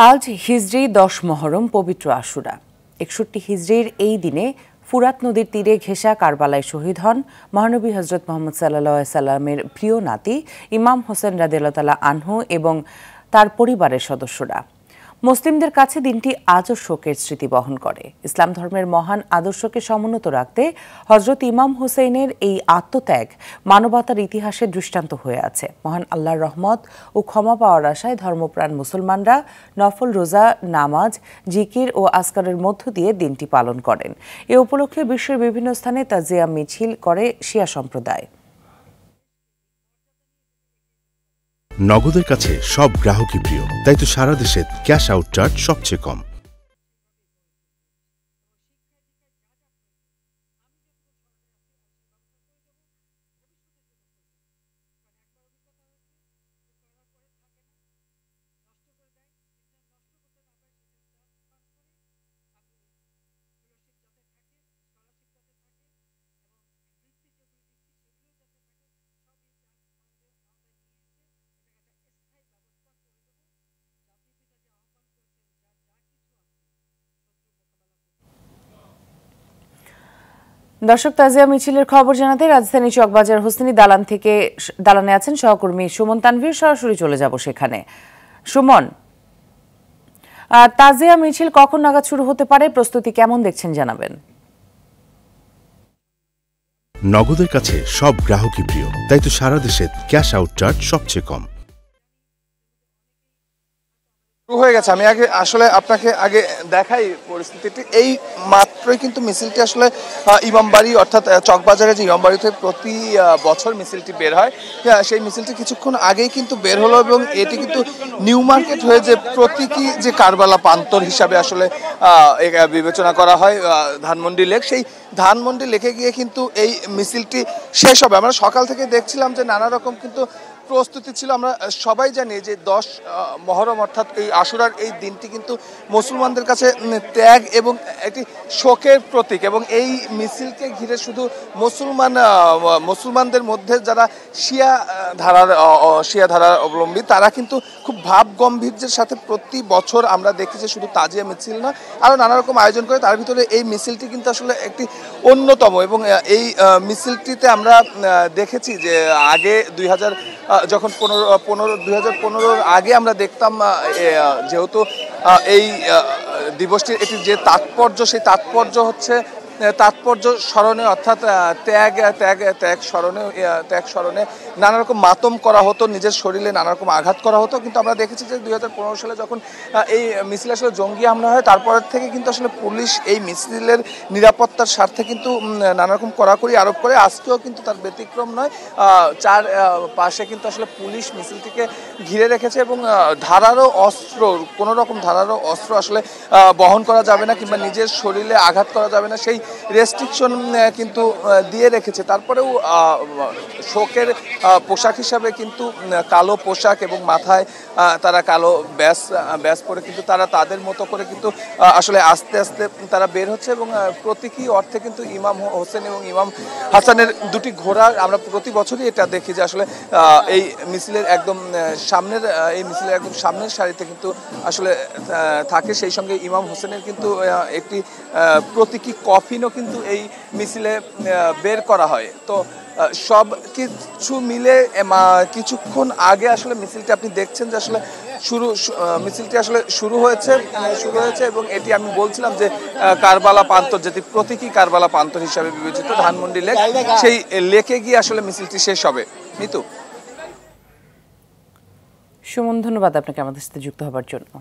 আজ হিজরি 10 মহরম পবিত্র আশুরা। 61 হিজরির এই দিনে ফুরাত নদীর তীরে ঘেঁষা কারবালায় শহীদ হন মহানবী হযরত মুহাম্মদ সাল্লাল্লাহু আলাইহি সাল্লামের প্রিয় নাতি ইমাম হোসেন রাদিয়াল্লাহু তাআলা আনহু এবং তার পরিবারের সদস্যরা। মুসলিমদের কাছে দিনটি আজও শোকের স্মৃতি বহন করে। ইসলাম ধর্মের মহান আদর্শকে সমুন্নত রাখতে হযরত ইমাম হোসেনের এই আত্মত্যাগ মানবতার ইতিহাসে দৃষ্টান্ত হয়ে আছে। মহান আল্লাহর রহমত ও ক্ষমা পাওয়ার আশায় ধর্মপ্রাণ মুসলমানরা নফল রোজা, নামাজ, জিকির ও আসকারের মধ্য দিয়ে দিনটি পালন করেন। এ উপলক্ষে বিশ্বের বিভিন্ন স্থানে তাজিয়া মিছিল করে শিয়া সম্প্রদায়। নগদের কাছে সব গ্রাহকই প্রিয়, তাই তো সারা দেশে ক্যাশ আউট চার্জ সবচেয়ে কম। দর্শক, তাজিয়া মিছিলের খবর জানাতে রাজধানী চকবাজার হোসেনি দালানে আছেন সহকর্মী সুমন তানভীর। সরাসরি চলে যাব সেখানে। সুমন, তাজিয়া মিছিল কখন নাগাদ শুরু হতে পারে, প্রস্তুতি কেমন দেখছেন জানাবেন। নগদের কাছে সব গ্রাহকই প্রিয়, তাই তো সারা দেশে ক্যাশ আউট চার্জ সবচেয়ে কম। হয়ে গেছে। আমি আপনাকে দেখাই পরিস্থিতিটি। এই মাত্রই কিন্তু মিছিলটি আসলে ইমামবাড়ি অর্থাৎ চকবাজারে যে ইমামবাড়িতে প্রতি বছর মিছিলটি বের হয়, সেই মিছিলটি কিছুক্ষণ আগেই কিন্তু বের হলো এবং এটি কিন্তু নিউ মার্কেট হয়ে যে প্রতীকী যে কারবালা প্রান্তর হিসাবে আসলে বিবেচনা করা হয় ধানমন্ডি লেক, সেই ধানমন্ডি লেকে গিয়ে কিন্তু এই মিছিলটি শেষ হবে। আমরা সকাল থেকে দেখছিলাম যে নানা রকম কিন্তু প্রস্তুতি ছিল। আমরা সবাই জানি যে 10 মহরম অর্থাৎ এই আশুরার এই দিনটি কিন্তু মুসলমানদের কাছে ত্যাগ এবং একটি শোকের প্রতীক, এবং এই মিছিলকে ঘিরে শুধু মুসলমানদের মধ্যে যারা শিয়া ধারার অবলম্বী তারা কিন্তু খুব ভাব গম্ভীর্যের সাথে প্রতি বছর আমরা দেখি যে শুধু তাজিয়া মিছিল না, আরও নানা রকম আয়োজন করে। তার ভিতরে এই মিছিলটি কিন্তু আসলে একটি অন্যতম, এবং এই মিছিলটিতে আমরা দেখেছি যে আগে 2015 আগে আমরা দেখতাম, যেহেতু এই দিবসটির এটি যে তাৎপর্য, সেই তাৎপর্য স্মরণে অর্থাৎ ত্যাগ স্মরণে নানা রকম মাতম করা হতো, নিজের শরীরে নানা রকম আঘাত করা হতো। কিন্তু আমরা দেখেছি যে 2015 সালে যখন এই মিছিল আসলে জঙ্গি হামলা হয়, তারপর থেকে কিন্তু আসলে পুলিশ এই মিছিলের নিরাপত্তার স্বার্থে কিন্তু নানা রকম কড়াকড়ি আরোপ করে। আজকেও কিন্তু তার ব্যতিক্রম নয়। চার পাশে কিন্তু আসলে পুলিশ মিছিলটিকে ঘিরে রেখেছে এবং কোনো রকম ধারারও অস্ত্র আসলে বহন করা যাবে না কিংবা নিজের শরীরে আঘাত করা যাবে না, সেই রেস্ট্রিকশন কিন্তু দিয়ে রেখেছে। তারপরেও শোকের পোশাক হিসাবে কিন্তু কালো পোশাক এবং মাথায় তারা কালো ব্যাস পরে কিন্তু তারা তাদের মতো করে কিন্তু আসলে আস্তে আস্তে তারা বের হচ্ছে, এবং প্রতীকী অর্থে কিন্তু ইমাম হোসেন এবং ইমাম হাসানের দুটি ঘোড়া আমরা প্রতি বছরই এটা দেখি যে আসলে এই মিছিলের একদম সামনের সারিতে কিন্তু আসলে থাকে। সেই সঙ্গে ইমাম হোসেনের কিন্তু একটি প্রতীকী কফিনও কিন্তু এই মিছিলে বের করা হয়। তো সব কিছু মিলে কিছুক্ষণ আগে আসলে মিছিলটি আপনি দেখছেন যে আসলে মিছিলটি আসলে শুরু হয়েছে এবং এটি আমি বলছিলাম যে কারবালা প্রান্তর, যেটি প্রতীকী কারবালা প্রান্তর হিসাবে বিবেচিত ধানমন্ডি লেক, সেই লেকে গিয়ে আসলে মিছিলটি শেষ হবে। মিতু, সুমন, ধন্যবাদ আপনাকে আমাদের সাথে যুক্ত হবার জন্য।